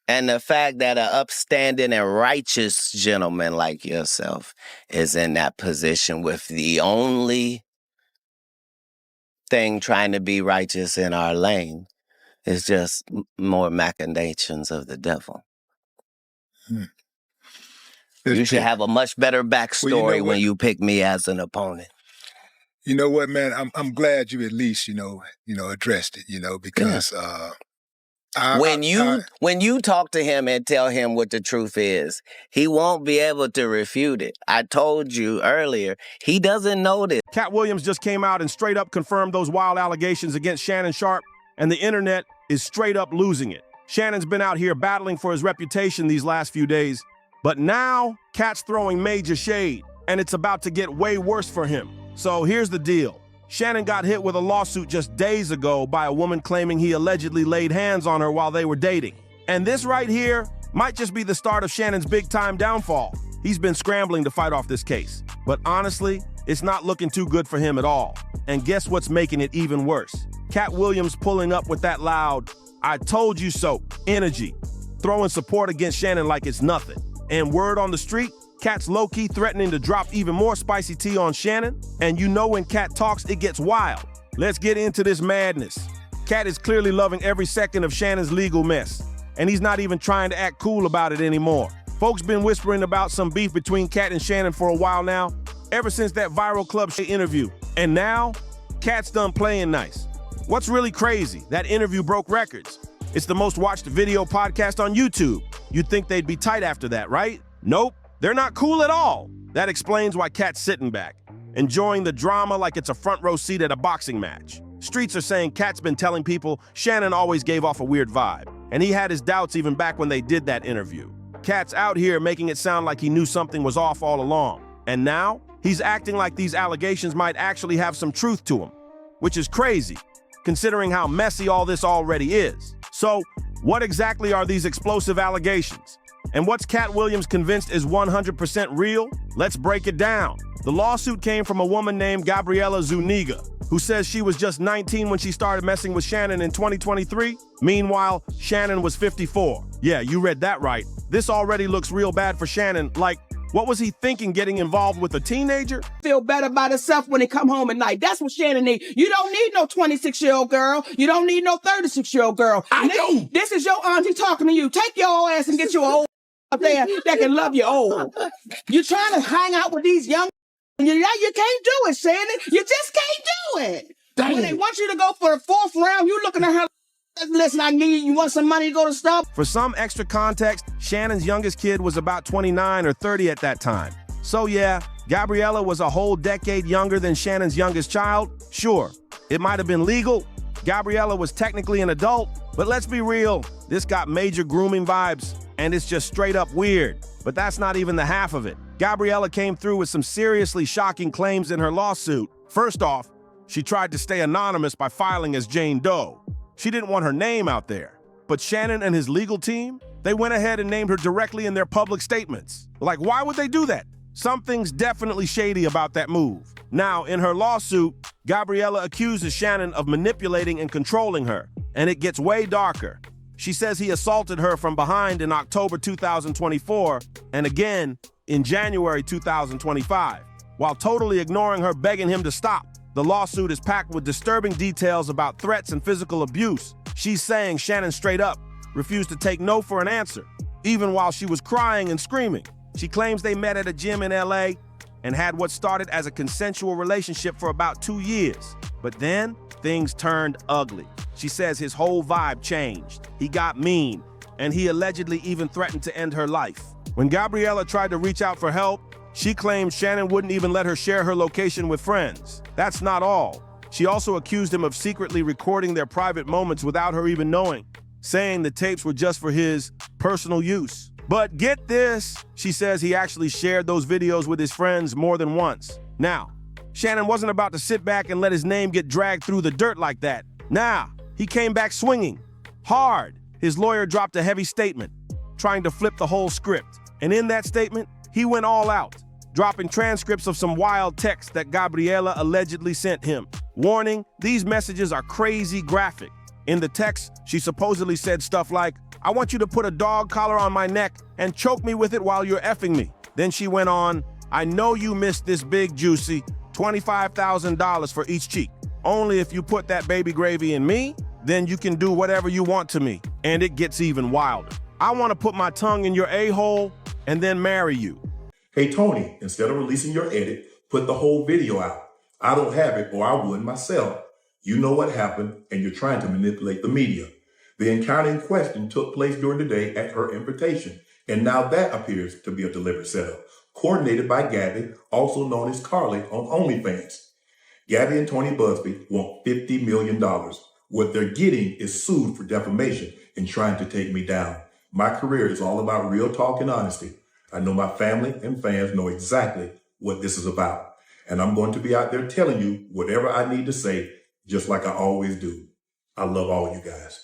And the fact that an upstanding and righteous gentleman like yourself is in that position with the only thing trying to be righteous in our lane is just more machinations of the devil. You should have a much better backstory when you pick me as an opponent. You know what, man? I'm glad you at least, addressed it, because when you talk to him and tell him what the truth is, he won't be able to refute it. I told you earlier, he doesn't know this. Katt Williams just came out and straight up confirmed those wild allegations against Shannon Sharpe, and the internet is straight up losing it. Shannon's been out here battling for his reputation these last few days, but now Katt's throwing major shade, and it's about to get way worse for him. So here's the deal. Shannon got hit with a lawsuit just days ago by a woman claiming he allegedly laid hands on her while they were dating. And this right here might just be the start of Shannon's big-time downfall. He's been scrambling to fight off this case. But honestly, it's not looking too good for him at all. And guess what's making it even worse? Katt Williams pulling up with that loud, "I told you so" energy, throwing support against Shannon like it's nothing. And word on the street, Katt's low-key threatening to drop even more spicy tea on Shannon. And you know when Katt talks, it gets wild. Let's get into this madness. Katt is clearly loving every second of Shannon's legal mess, and he's not even trying to act cool about it anymore. Folks been whispering about some beef between Katt and Shannon for a while now, ever since that viral Club Shady interview. And now, Katt's done playing nice. What's really crazy, that interview broke records. It's the most watched video podcast on YouTube. You'd think they'd be tight after that, right? Nope. They're not cool at all. That explains why Katt's sitting back, enjoying the drama like it's a front row seat at a boxing match. Streets are saying Katt's been telling people Shannon always gave off a weird vibe, and he had his doubts even back when they did that interview. Katt's out here making it sound like he knew something was off all along, and now he's acting like these allegations might actually have some truth to them, which is crazy, considering how messy all this already is. So, what exactly are these explosive allegations? And what's Katt Williams convinced is 100% real? Let's break it down. The lawsuit came from a woman named Gabriela Zuniga, who says she was just 19 when she started messing with Shannon in 2023. Meanwhile, Shannon was 54. Yeah, you read that right. This already looks real bad for Shannon. Like, what was he thinking getting involved with a teenager? Feel better about herself when they come home at night. That's what Shannon needs. You don't need no 26-year-old girl. You don't need no 36-year-old girl. I do. This is your auntie talking to you. Take your old ass and get your old up there that can love you old. You're trying to hang out with these young you can't do it, Shannon. You just can't do it. Dang. When they want you to go for the 4th round, you looking at her, listen, I need you want some money to go to stuff? For some extra context, Shannon's youngest kid was about 29 or 30 at that time. So yeah, Gabriela was a whole decade younger than Shannon's youngest child. Sure, it might have been legal. Gabriela was technically an adult, but let's be real, this got major grooming vibes, and it's just straight up weird. But that's not even the half of it. Gabriela came through with some seriously shocking claims in her lawsuit. First off, she tried to stay anonymous by filing as Jane Doe. She didn't want her name out there. But Shannon and his legal team, they went ahead and named her directly in their public statements. Like, why would they do that? Something's definitely shady about that move. Now, in her lawsuit, Gabriela accuses Shannon of manipulating and controlling her, and it gets way darker. She says he assaulted her from behind in October 2024, and again in January 2025, while totally ignoring her begging him to stop. The lawsuit is packed with disturbing details about threats and physical abuse. She's saying Shannon straight up refused to take no for an answer, even while she was crying and screaming. She claims they met at a gym in LA and had what started as a consensual relationship for about 2 years. But then things turned ugly. She says his whole vibe changed. He got mean, and he allegedly even threatened to end her life. When Gabriela tried to reach out for help, she claimed Shannon wouldn't even let her share her location with friends. That's not all. She also accused him of secretly recording their private moments without her even knowing, saying the tapes were just for his personal use. But get this, she says he actually shared those videos with his friends more than once. Now, Shannon wasn't about to sit back and let his name get dragged through the dirt like that. Nah, he came back swinging, hard. His lawyer dropped a heavy statement, trying to flip the whole script. And in that statement, he went all out, dropping transcripts of some wild texts that Gabriela allegedly sent him. Warning, these messages are crazy graphic. In the text, she supposedly said stuff like, "I want you to put a dog collar on my neck and choke me with it while you're effing me." Then she went on, "I know you missed this big juicy $25,000 for each cheek. Only if you put that baby gravy in me, then you can do whatever you want to me." And it gets even wilder. "I want to put my tongue in your a-hole and then marry you." Hey, Tony, instead of releasing your edit, put the whole video out. I don't have it, or I would myself. You know what happened, and you're trying to manipulate the media. The encounter in question took place during the day at her invitation, and now that appears to be a deliberate setup, coordinated by Gabby, also known as Carly, on OnlyFans. Gabby and Tony Busby want $50 million. What they're getting is sued for defamation and trying to take me down. My career is all about real talk and honesty. I know my family and fans know exactly what this is about. And I'm going to be out there telling you whatever I need to say, just like I always do. I love all you guys.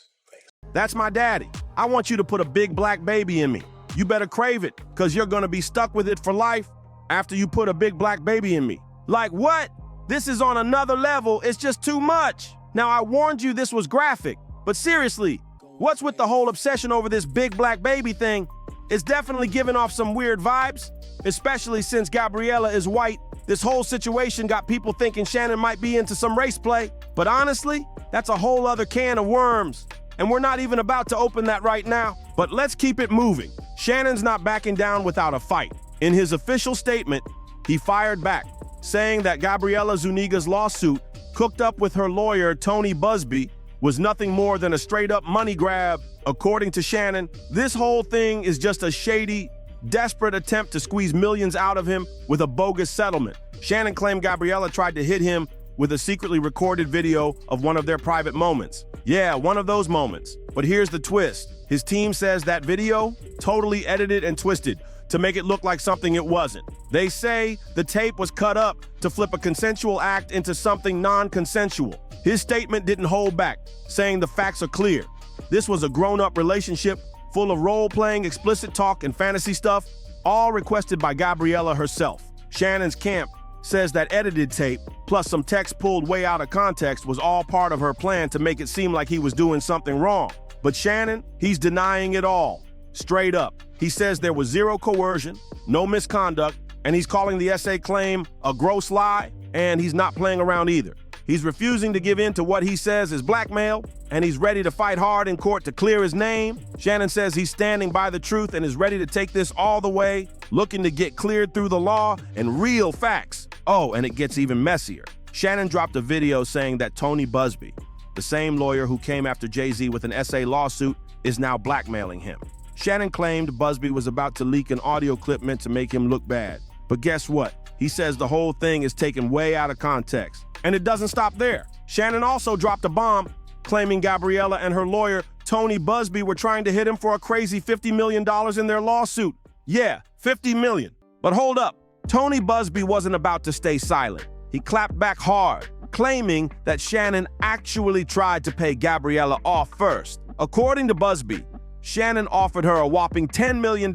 "That's my daddy. I want you to put a big black baby in me. You better crave it, because you're going to be stuck with it for life after you put a big black baby in me." Like, what? This is on another level. It's just too much. Now, I warned you this was graphic, but seriously, what's with the whole obsession over this big black baby thing? It's definitely giving off some weird vibes, especially since Gabriella is white. This whole situation got people thinking Shannon might be into some race play. But honestly, that's a whole other can of worms. And we're not even about to open that right now. But let's keep it moving. Shannon's not backing down without a fight. In his official statement, he fired back, saying that Gabriella Zuniga's lawsuit, cooked up with her lawyer, Tony Busby, was nothing more than a straight-up money grab. According to Shannon, this whole thing is just a shady, desperate attempt to squeeze millions out of him with a bogus settlement. Shannon claimed Gabriella tried to hit him with a secretly recorded video of one of their private moments. Yeah, one of those moments. But here's the twist. His team says that video, totally edited and twisted to make it look like something it wasn't. They say the tape was cut up to flip a consensual act into something non-consensual. His statement didn't hold back, saying the facts are clear. This was a grown-up relationship full of role-playing, explicit talk, and fantasy stuff, all requested by Gabriella herself. Shannon's camp says that edited tape, plus some text pulled way out of context, was all part of her plan to make it seem like he was doing something wrong. But Shannon, he's denying it all, straight up. He says there was zero coercion, no misconduct, and he's calling the essay claim a gross lie, and he's not playing around either. He's refusing to give in to what he says is blackmail, and he's ready to fight hard in court to clear his name. Shannon says he's standing by the truth and is ready to take this all the way, looking to get cleared through the law and real facts. Oh, and it gets even messier. Shannon dropped a video saying that Tony Busby, the same lawyer who came after Jay-Z with an essay lawsuit, is now blackmailing him. Shannon claimed Busby was about to leak an audio clip meant to make him look bad. But guess what? He says the whole thing is taken way out of context. And it doesn't stop there. Shannon also dropped a bomb, claiming Gabriella and her lawyer, Tony Busby, were trying to hit him for a crazy $50 million in their lawsuit. Yeah, $50 million. But hold up. Tony Busby wasn't about to stay silent. He clapped back hard, claiming that Shannon actually tried to pay Gabriella off first. According to Busby, Shannon offered her a whopping $10 million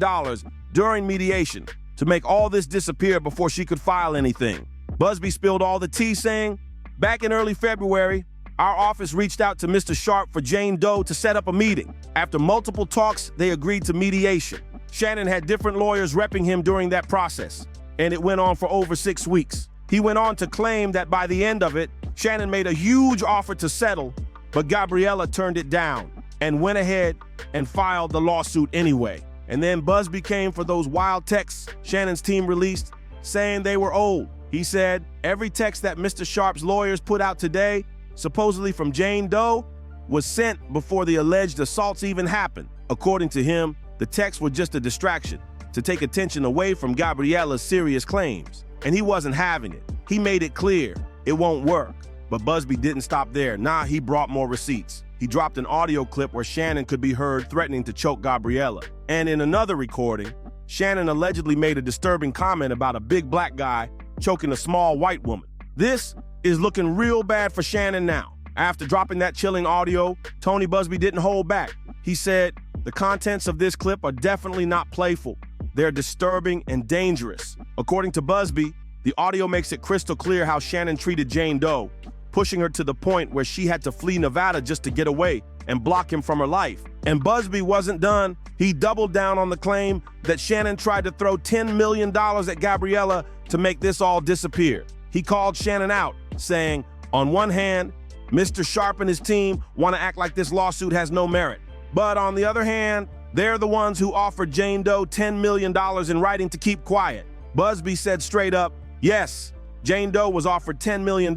during mediation to make all this disappear before she could file anything. Busby spilled all the tea, saying, "Back in early February, our office reached out to Mr. Sharpe for Jane Doe to set up a meeting. After multiple talks, they agreed to mediation. Shannon had different lawyers repping him during that process, and it went on for over 6 weeks. He went on to claim that by the end of it, Shannon made a huge offer to settle, but Gabriella turned it down and went ahead and filed the lawsuit anyway. And then Busby came for those wild texts Shannon's team released, saying they were old. He said every text that Mr. Sharpe's lawyers put out today, supposedly from Jane Doe, was sent before the alleged assaults even happened. According to him, the texts were just a distraction to take attention away from Gabriella's serious claims. And he wasn't having it. He made it clear it won't work. But Busby didn't stop there. Nah, he brought more receipts. He dropped an audio clip where Shannon could be heard threatening to choke Gabriella. And in another recording, Shannon allegedly made a disturbing comment about a big black guy choking a small white woman. This is looking real bad for Shannon now. After dropping that chilling audio, Tony Busby didn't hold back. He said, "The contents of this clip are definitely not playful. They're disturbing and dangerous." According to Busby, the audio makes it crystal clear how Shannon treated Jane Doe, pushing her to the point where she had to flee Nevada just to get away and block him from her life. And Busby wasn't done. He doubled down on the claim that Shannon tried to throw $10 million at Gabriella to make this all disappear. He called Shannon out, saying, on one hand, Mr. Sharpe and his team want to act like this lawsuit has no merit. But on the other hand, they're the ones who offered Jane Doe $10 million in writing to keep quiet. Busby said straight up, yes, Jane Doe was offered $10 million,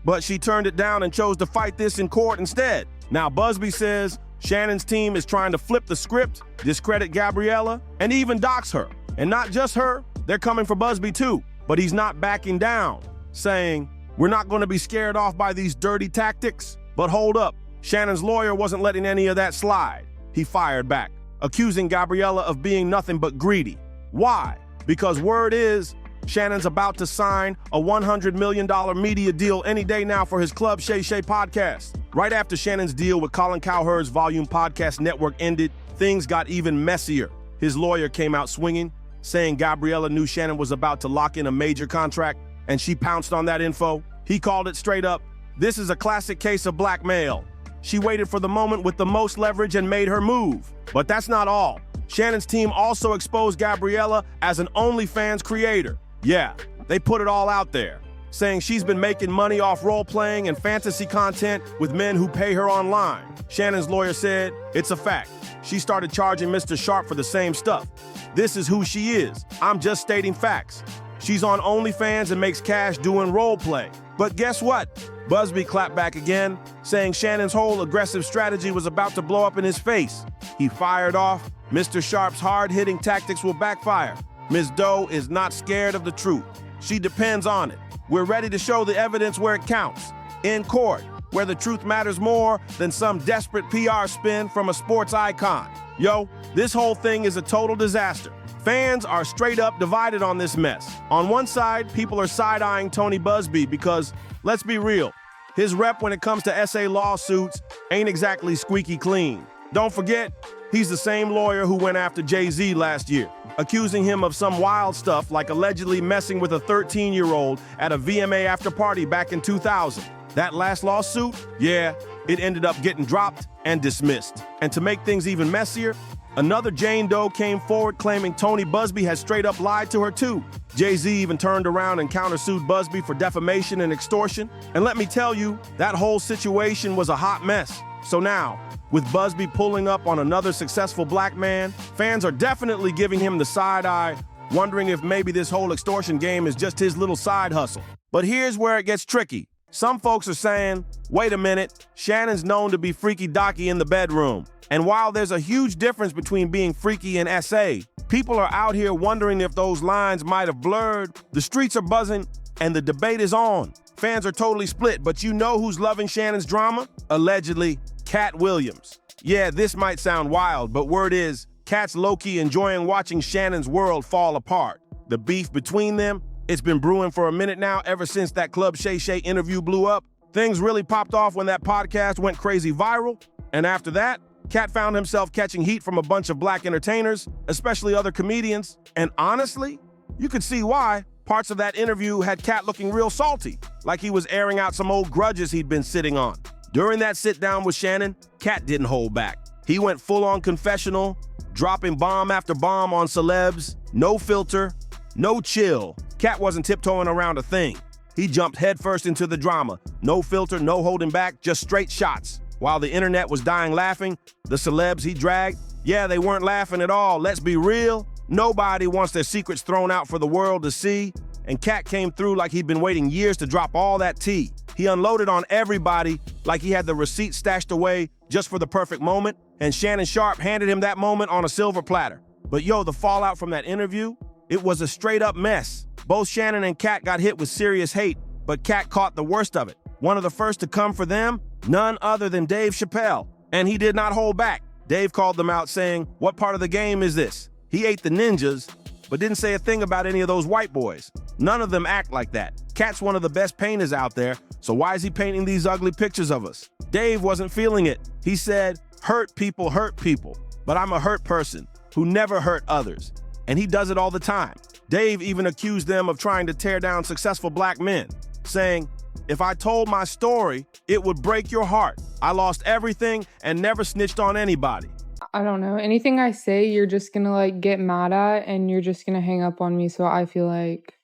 but she turned it down and chose to fight this in court instead. Now Busby says Shannon's team is trying to flip the script, discredit Gabriella, and even dox her. And not just her, they're coming for Busby too. But he's not backing down, saying, we're not going to be scared off by these dirty tactics. But hold up, Shannon's lawyer wasn't letting any of that slide. He fired back, accusing Gabriella of being nothing but greedy. Why? Because word is, Shannon's about to sign a $100 million media deal any day now for his Club Shay Shay podcast. Right after Shannon's deal with Colin Cowherd's Volume Podcast Network ended, things got even messier. His lawyer came out swinging, saying Gabriella knew Shannon was about to lock in a major contract, and she pounced on that info. He called it straight up, this is a classic case of blackmail. She waited for the moment with the most leverage and made her move. But that's not all. Shannon's team also exposed Gabriella as an OnlyFans creator. Yeah, they put it all out there, saying she's been making money off role-playing and fantasy content with men who pay her online. Shannon's lawyer said, it's a fact. She started charging Mr. Sharpe for the same stuff. This is who she is. I'm just stating facts. She's on OnlyFans and makes cash doing role-play. But guess what? Busby clapped back again, saying Shannon's whole aggressive strategy was about to blow up in his face. He fired off, Mr. Sharpe's hard-hitting tactics will backfire. Ms. Doe is not scared of the truth. She depends on it. We're ready to show the evidence where it counts. In court, where the truth matters more than some desperate PR spin from a sports icon. Yo, this whole thing is a total disaster. Fans are straight up divided on this mess. On one side, people are side-eyeing Tony Busby because, let's be real, his rep when it comes to SA lawsuits ain't exactly squeaky clean. Don't forget, he's the same lawyer who went after Jay-Z last year, accusing him of some wild stuff like allegedly messing with a 13-year-old at a VMA after party back in 2000. That last lawsuit, yeah, it ended up getting dropped and dismissed. And to make things even messier, another Jane Doe came forward claiming Tony Busby had straight up lied to her too. Jay-Z even turned around and countersued Busby for defamation and extortion. And let me tell you, that whole situation was a hot mess. So now, with Busby pulling up on another successful black man, fans are definitely giving him the side eye, wondering if maybe this whole extortion game is just his little side hustle. But here's where it gets tricky. Some folks are saying, wait a minute, Shannon's known to be freaky docky in the bedroom. And while there's a huge difference between being freaky and SA, people are out here wondering if those lines might have blurred. The streets are buzzing and the debate is on. Fans are totally split, but you know who's loving Shannon's drama? Allegedly, Katt Williams. Yeah, this might sound wild, but word is, Katt's low-key enjoying watching Shannon's world fall apart. The beef between them, it's been brewing for a minute now, ever since that Club Shay Shay interview blew up. Things really popped off when that podcast went crazy viral. And after that, Katt found himself catching heat from a bunch of black entertainers, especially other comedians. And honestly, you could see why. Parts of that interview had Katt looking real salty, like he was airing out some old grudges he'd been sitting on. During that sit-down with Shannon, Katt didn't hold back. He went full-on confessional, dropping bomb after bomb on celebs, no filter, no chill. Katt wasn't tiptoeing around a thing. He jumped headfirst into the drama. No filter, no holding back, just straight shots. While the internet was dying laughing, the celebs he dragged, yeah, they weren't laughing at all. Let's be real. Nobody wants their secrets thrown out for the world to see. And Katt came through like he'd been waiting years to drop all that tea. He unloaded on everybody like he had the receipt stashed away just for the perfect moment. And Shannon Sharpe handed him that moment on a silver platter. But yo, the fallout from that interview, it was a straight up mess. Both Shannon and Katt got hit with serious hate, but Katt caught the worst of it. One of the first to come for them, none other than Dave Chappelle. And he did not hold back. Dave called them out saying, what part of the game is this? He ate the ninjas, but didn't say a thing about any of those white boys. None of them act like that. Katt's one of the best painters out there, so why is he painting these ugly pictures of us? Dave wasn't feeling it. He said, hurt people, but I'm a hurt person who never hurt others. And he does it all the time. Dave even accused them of trying to tear down successful black men, saying, If I told my story, it would break your heart. I lost everything and never snitched on anybody. I don't know. Anything I say, you're just gonna like get mad at and you're just gonna hang up on me. So I feel like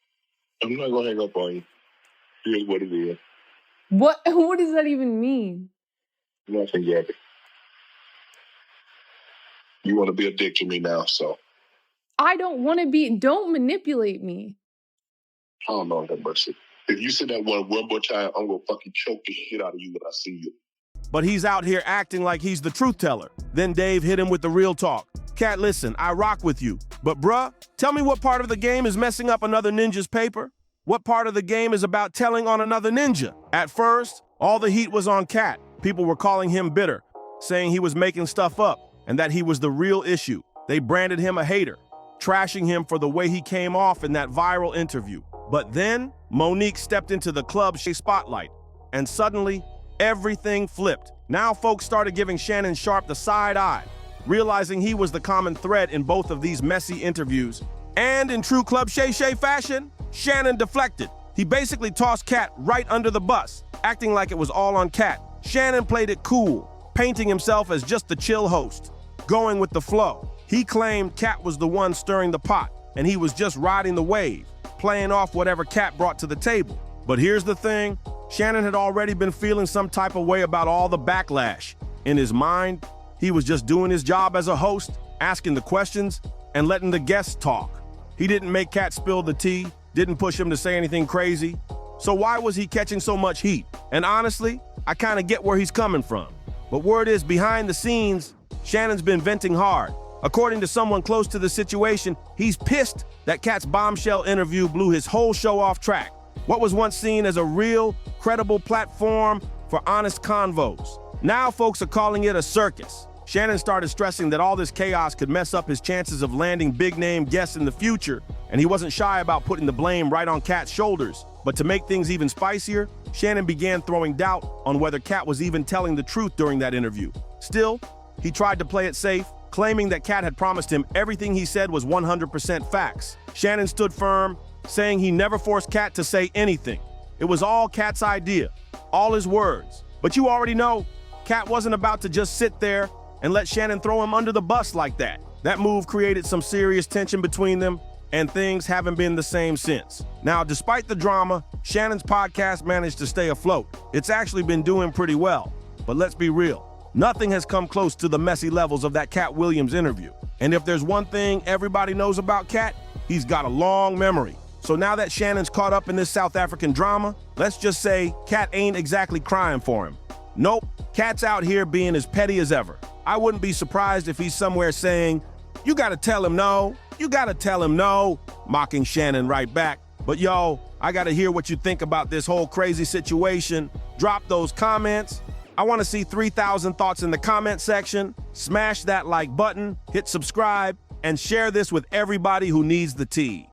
I'm not gonna hang up on you. Here's what it is. what does that even mean? Nothing yet. You want to be a dick to me now, so. I don't manipulate me. Oh, no, have mercy. If you say that one more time, I'm gonna fucking choke the shit out of you when I see you. But he's out here acting like he's the truth teller. Then Dave hit him with the real talk. Katt, listen, I rock with you. But bruh, tell me what part of the game is messing up another ninja's paper? What part of the game is about telling on another ninja? At first, all the heat was on Katt. People were calling him bitter, saying he was making stuff up and that he was the real issue. They branded him a hater, trashing him for the way he came off in that viral interview. But then Monique stepped into the club spotlight, and suddenly everything flipped. Now folks started giving Shannon Sharpe the side eye, realizing he was the common thread in both of these messy interviews. And in true Club Shay fashion, Shannon deflected. He basically tossed Katt right under the bus, acting like it was all on Katt. Shannon played it cool, painting himself as just the chill host, going with the flow. He claimed Katt was the one stirring the pot, and he was just riding the wave, playing off whatever Katt brought to the table. But here's the thing, Shannon had already been feeling some type of way about all the backlash. In his mind, he was just doing his job as a host, asking the questions, and letting the guests talk. He didn't make Katt spill the tea, didn't push him to say anything crazy. So why was he catching so much heat? And honestly, I kind of get where he's coming from. But word is, behind the scenes, Shannon's been venting hard. According to someone close to the situation, he's pissed that Katt's bombshell interview blew his whole show off track. What was once seen as a real, credible platform for honest convos. Now folks are calling it a circus. Shannon started stressing that all this chaos could mess up his chances of landing big-name guests in the future, and he wasn't shy about putting the blame right on Katt's shoulders. But to make things even spicier, Shannon began throwing doubt on whether Katt was even telling the truth during that interview. Still, he tried to play it safe, claiming that Katt had promised him everything he said was 100% facts. Shannon stood firm, saying he never forced Katt to say anything. It was all Katt's idea, all his words. But you already know, Katt wasn't about to just sit there and let Shannon throw him under the bus like that. That move created some serious tension between them, and things haven't been the same since. Now, despite the drama, Shannon's podcast managed to stay afloat. It's actually been doing pretty well. But let's be real, nothing has come close to the messy levels of that Katt Williams interview. And if there's one thing everybody knows about Katt, he's got a long memory. So now that Shannon's caught up in this South African drama, let's just say Katt ain't exactly crying for him. Nope, Katt's out here being as petty as ever. I wouldn't be surprised if he's somewhere saying, "You gotta tell him no, you gotta tell him no," mocking Shannon right back. But yo, I gotta hear what you think about this whole crazy situation. Drop those comments. I wanna see 3,000 thoughts in the comment section. Smash that like button, hit subscribe, and share this with everybody who needs the tea.